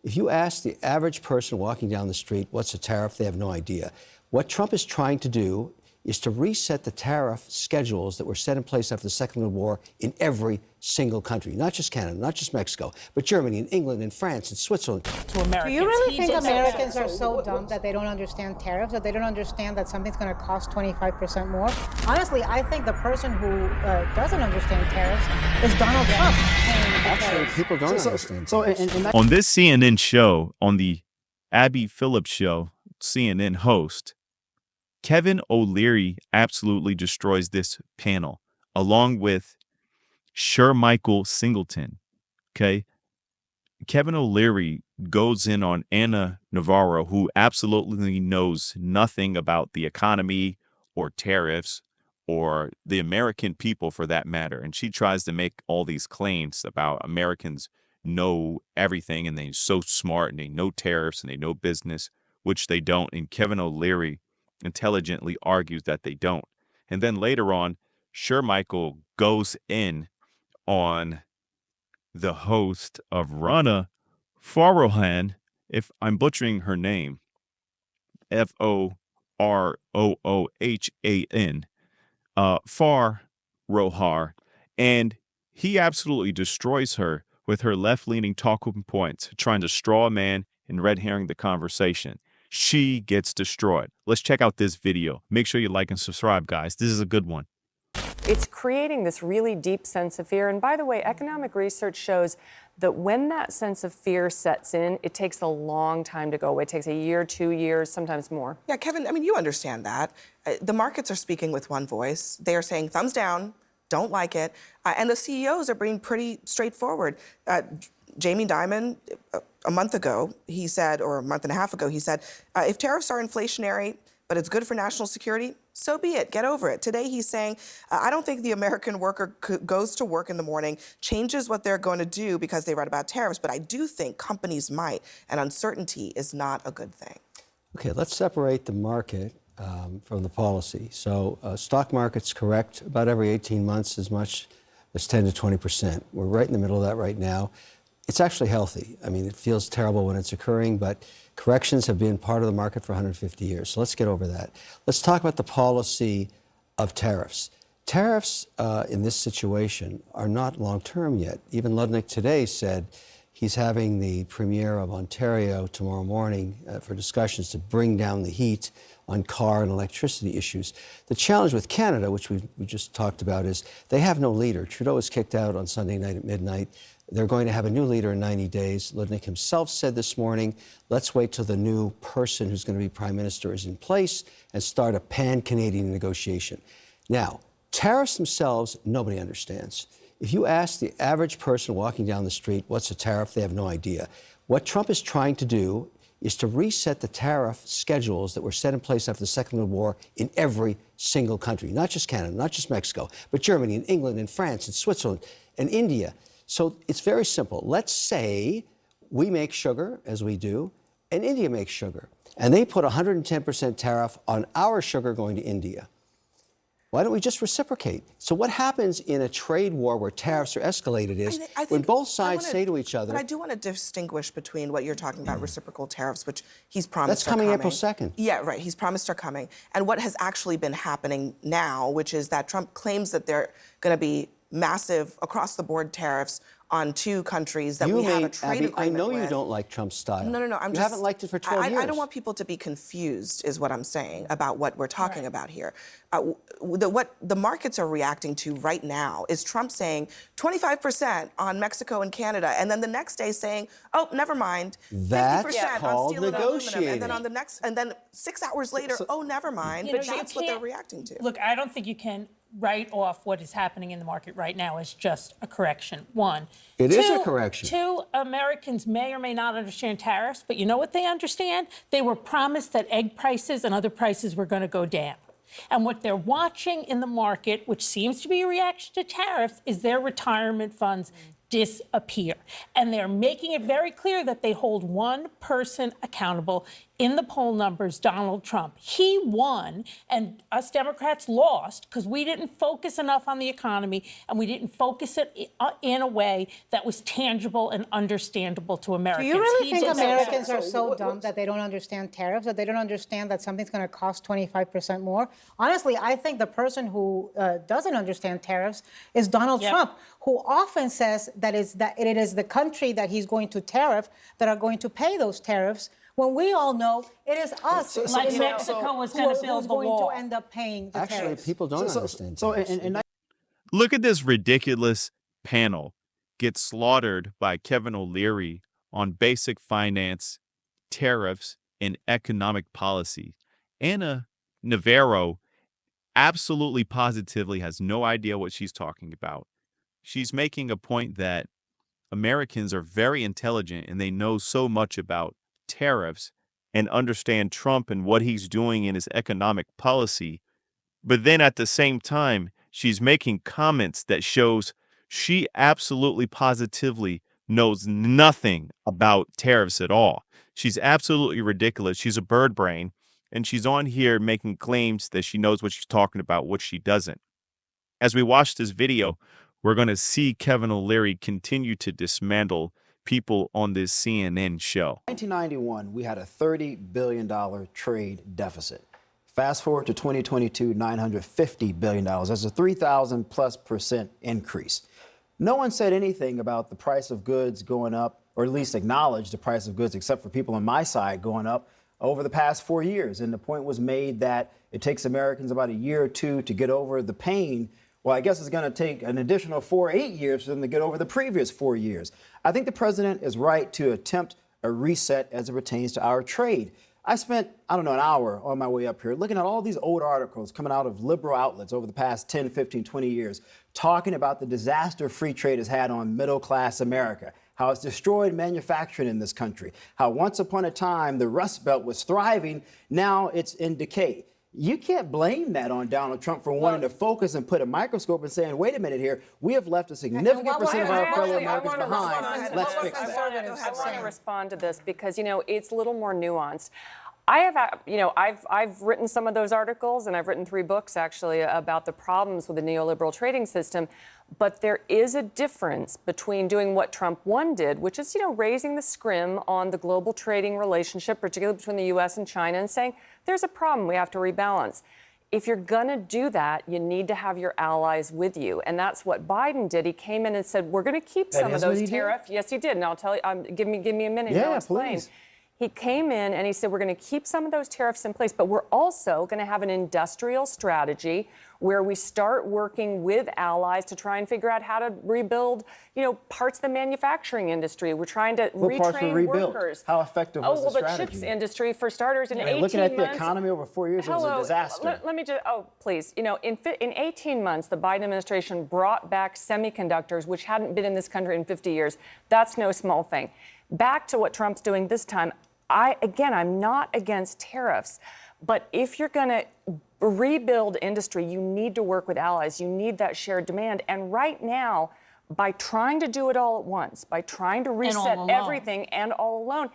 If you ask the average person walking down the street what's a tariff, they have no idea. What Trump is trying to do is to reset the tariff schedules that were set in place after the Second World War in every single country, not just Canada, not just Mexico, but Germany and England and France and Switzerland. To Americans. Do you really think Americans are so dumb that they don't understand tariffs, that they don't understand that something's going to cost 25% more? Honestly, I think the person who doesn't understand tariffs is Donald Trump. Actually, people don't understand. On this CNN show, on the Abby Phillips show, CNN host, Kevinoleary absolutely destroys this panel, along with Michael Singleton. Okay. Kevinoleary goes in on Anna Navarro, who absolutely knows nothing about the economy or tariffs or the American people for that matter. And she tries to make all these claims about Americans know everything and they're so smart and they know tariffs and they know business, which they don't. And Kevinoleary intelligently argues that they don't. And then later on, Michael goes in on the host of Rana Farohan, if I'm butchering her name, Foroohan, Farrohar, and he absolutely destroys her with her left-leaning talking points, trying to straw a man and red herring the conversation. She gets destroyed. Let's check out this video. Make sure you like and subscribe, guys. This is a good one. It's creating this really deep sense of fear. And by the way, economic research shows that when that sense of fear sets in, it takes a long time to go away. It takes a year, 2 years, sometimes more. Yeah, Kevin, I mean, you understand that. The markets are speaking with one voice. They are saying thumbs down, don't like it. And the CEOs are being pretty straightforward. Jamie Dimon, a month ago, he said, or a month and a half ago, he said, if tariffs are inflationary, but it's good for national security, so be it. Get over it. Today, he's saying, I don't think the American worker goes to work in the morning, changes what they're going to do because they read about tariffs, but I do think companies might, and uncertainty is not a good thing. Okay, let's separate the market from the policy. So stock market's correct about every 18 months as much as 10 to 20%. We're right in the middle of that right now. It's actually healthy. I mean, it feels terrible when it's occurring, but corrections have been part of the market for 150 years. So let's get over that. Let's talk about the policy of tariffs. Tariffs in this situation are not long-term yet. Even Ludnick today said he's having the Premier of Ontario tomorrow morning for discussions to bring down the heat on car and electricity issues. The challenge with Canada, which we just talked about, is they have no leader. Trudeau was kicked out on Sunday night at midnight. They're going to have a new leader in 90 days. Ludnick himself said this morning, let's wait till the new person who's going to be prime minister is in place and start a pan-Canadian negotiation. Now, tariffs themselves, nobody understands. If you ask the average person walking down the street what's a tariff, they have no idea. What Trump is trying to do is to reset the tariff schedules that were set in place after the Second World War in every single country, not just Canada, not just Mexico, but Germany and England and France and Switzerland and India. So it's very simple. Let's say we make sugar, as we do, and India makes sugar, and they put 110% tariff on our sugar going to India. Why don't we just reciprocate? So what happens in a trade war where tariffs are escalated is when both sides say to each other... But I do want to distinguish between what you're talking about, reciprocal tariffs, which he's promised are coming. That's coming April 2nd. Yeah, right. He's promised are coming. And what has actually been happening now, which is that Trump claims that they're going to be massive across-the-board tariffs on two countries that we have a trade agreement with. I know you don't like Trump's style. No. You haven't liked it for 12 years. I don't want people to be confused, is what I'm saying, about what we're talking about here. What the markets are reacting to right now is Trump saying 25% on Mexico and Canada, and then the next day saying, oh, never mind, 50% on steel and aluminum, and then on the next, and then 6 hours later, oh, never mind. But that's what they're reacting to. Look, I don't think you can write off what is happening in the market right now as just a correction. One. It is a correction. Two, Americans may or may not understand tariffs, but you know what they understand? They were promised that egg prices and other prices were going to go down. And what they're watching in the market, which seems to be a reaction to tariffs, is their retirement funds disappear. And they're making it very clear that they hold one person accountable. In the poll numbers, Donald Trump. He won, and us Democrats lost because we didn't focus enough on the economy, and we didn't focus it in a way that was tangible and understandable to Do Americans. you really He think just- Americans are so dumb that they don't understand tariffs, that they don't understand that something's going to cost 25% more? Honestly, I think the person who doesn't understand tariffs is Donald Yep. Trump, who often says that it is the country that he's going to tariff that are going to pay those tariffs, when we all know it is us Like in Mexico was going to build who's the going wall. to end up paying the Actually, tariffs. people don't understand. tariffs. Look at this ridiculous panel get slaughtered by Kevinoleary on basic finance, tariffs, and economic policy. Anna Navarro absolutely positively has no idea what she's talking about. She's making a point that Americans are very intelligent and they know so much about tariffs and understand Trump and what he's doing in his economic policy. But then at the same time, she's making comments that shows she absolutely positively knows nothing about tariffs at all. She's absolutely ridiculous. She's a bird brain, and she's on here making claims that she knows what she's talking about, which she doesn't. As we watch this video, we're going to see Kevinoleary continue to dismantle people on this CNN show. 1991, we had a $30 billion trade deficit. Fast forward to 2022, $950 billion. That's a 3,000+% increase. No one said anything about the price of goods going up, or at least acknowledged the price of goods, except for people on my side, going up over the past 4 years. And the point was made that it takes Americans about a year or two to get over the pain. Well, I guess it's going to take an additional 4 or 8 years for them to get over the previous 4 years. I think the president is right to attempt a reset as it pertains to our trade. I spent, an hour on my way up here looking at all these old articles coming out of liberal outlets over the past 10, 15, 20 years, talking about the disaster free trade has had on middle-class America, how it's destroyed manufacturing in this country, how once upon a time the Rust Belt was thriving, now it's in decay. You can't blame that on Donald Trump for wanting to focus and put a microscope and saying, wait a minute here, we have left a significant percent of our fellow Americans behind. Let's fix that. I want to respond to this because, it's a little more nuanced. I've written some of those articles, and I've written 3 books, actually, about the problems with the neoliberal trading system. But there is a difference between doing what Trump 1 did, which is, raising the scrim on the global trading relationship, particularly between the U.S. and China, and saying, there's a problem, we have to rebalance. If you're going to do that, you need to have your allies with you. And that's what Biden did. He came in and said, we're going to keep some of those tariffs. Yes, he did. And I'll tell you, give me a minute. Yeah, I'll explain. please. He came in and he said, we're going to keep some of those tariffs in place, but we're also going to have an industrial strategy where we start working with allies to try and figure out how to rebuild, parts of the manufacturing industry. We're trying to retrain workers. How effective was the strategy? The chips industry, for starters, in 18 months. Looking at the economy over 4 years, it was a disaster. Let me just, please. In 18 months, the Biden administration brought back semiconductors, which hadn't been in this country in 50 years. That's no small thing. Back to what Trump's doing this time. I'm not against tariffs, but if you're going to rebuild industry, you need to work with allies. You need that shared demand. And right now, by trying to do it all at once, by trying to reset everything and all alone,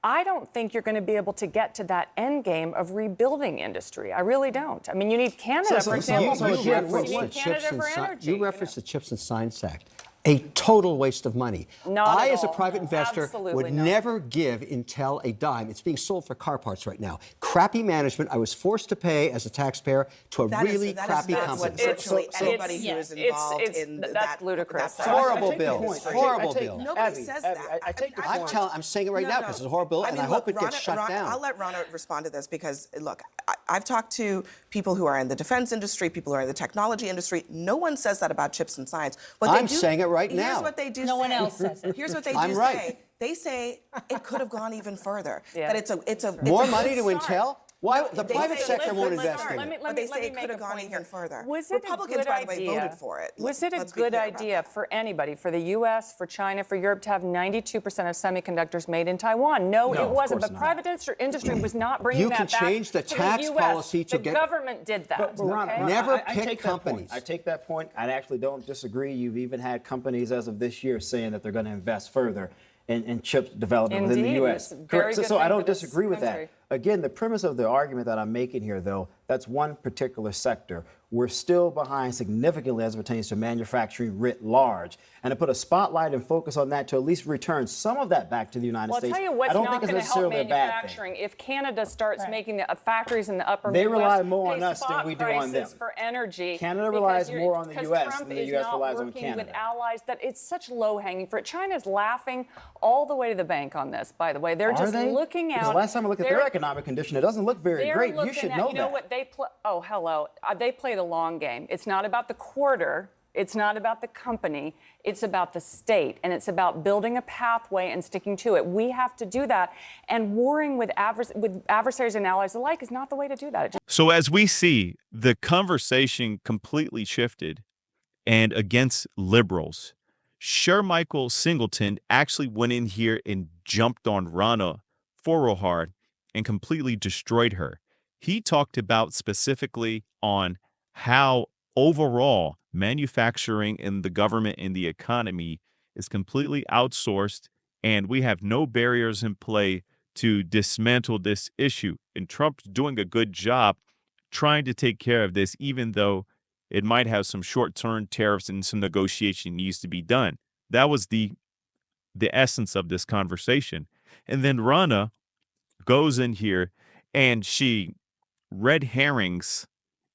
I don't think you're going to be able to get to that end game of rebuilding industry. I really don't. You need Canada, for example. You need Canada for energy. You referenced the Chips and Science Act. A total waste of money. Not at as a all. private investor, Absolutely would not. never give Intel a dime. It's being sold for car parts right now. Crappy management. I was forced to pay as a taxpayer to a really crappy company. What virtually anybody who is involved in that's ludicrous. that Horrible I take the bill. point. Horrible bill. Nobody says that. I take the point. I'm saying it right now because it's a horrible bill, and I hope it gets shut down. I'll let Rana respond to this because, look, I've talked to people who are in the defense industry, people who are in the technology industry. No one says that about Chips and Science. I'm saying it right now. Here's what they do No say. one else says it. Here's what they I'm do right. say. They say it could have gone even further. Yeah. That it's a More good money to start. Intel? Why the They private say- sector won't listen, invest in let it? me- Let But me they say it make could a have gone point even here. further. Was it Republicans, a good by the way, idea? voted for it. Was it a Let's be good clear about idea that. for anybody, for the U.S., for China, for Europe to have 92% of semiconductors made in Taiwan? No, No, it of wasn't. course But not. private industry was not bringing You that can back change the to tax US. policy to the get- government did that. But Ron, okay? Never I pick take that point. companies. I take that point. I actually don't disagree. You've even had companies as of this year saying that they're going to invest further in chip development within the Indeed, U.S. it's a very Correct. So, good so I thing don't for this disagree with country. that. Again, the premise of the argument that I'm making here, though, that's one particular sector. We're still behind significantly as it pertains to manufacturing writ large. And to put a spotlight and focus on that to at least return some of that back to the United Well, I'll States, tell you what's I don't not think it's going to help necessarily a bad thing. manufacturing. If Canada starts making the factories in the upper They Midwest rely more pay on us than spot we do on them. prices for energy. Canada because relies you're- more on the because US Trump than the is US not relies on working with Canada. allies that it's such low-hanging fruit. China's laughing all the way to the bank on this, by the way. They're Are just they? looking Because out. the last time I looked at their economic condition, it doesn't look very They're great. You looking should at, know you know that. what they play? Oh, hello. They play the long game. It's not about the quarter. It's not about the company. It's about the state, and it's about building a pathway and sticking to it. We have to do that, and warring with adversaries and allies alike is not the way to do that. It just So as we see, the conversation completely shifted and against liberals. Michael Singleton actually went in here and jumped on Rana Forrohar and completely destroyed her. He talked about specifically on how overall manufacturing in the government and the economy is completely outsourced, and we have no barriers in play to dismantle this issue. And Trump's doing a good job trying to take care of this, even though it might have some short-term tariffs and some negotiation needs to be done. That was the essence of this conversation. And then Rana goes in here and she red herrings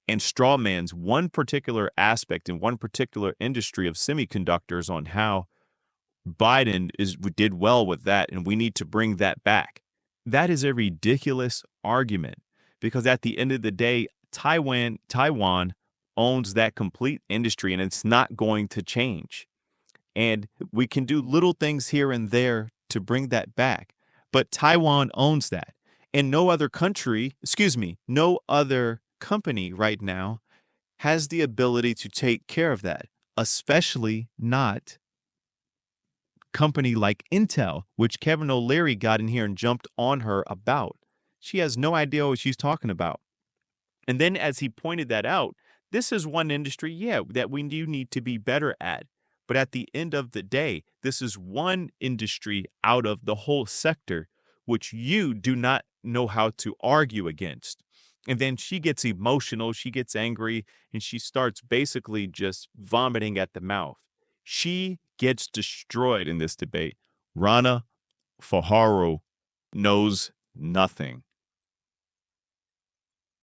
and strawmans one particular aspect in one particular industry of semiconductors on how Biden did well with that and we need to bring that back. That is a ridiculous argument because at the end of the day, Taiwan owns that complete industry and it's not going to change. And we can do little things here and there to bring that back. But Taiwan owns that. And no other company right now has the ability to take care of that, especially not company like Intel, which Kevinoleary got in here and jumped on her about. She has no idea what she's talking about. And then as he pointed that out, this is one industry, that we do need to be better at. But at the end of the day, this is one industry out of the whole sector, which you do not know how to argue against. And then she gets emotional, she gets angry, and she starts basically just vomiting at the mouth. She gets destroyed in this debate. Rana Forrohar knows nothing.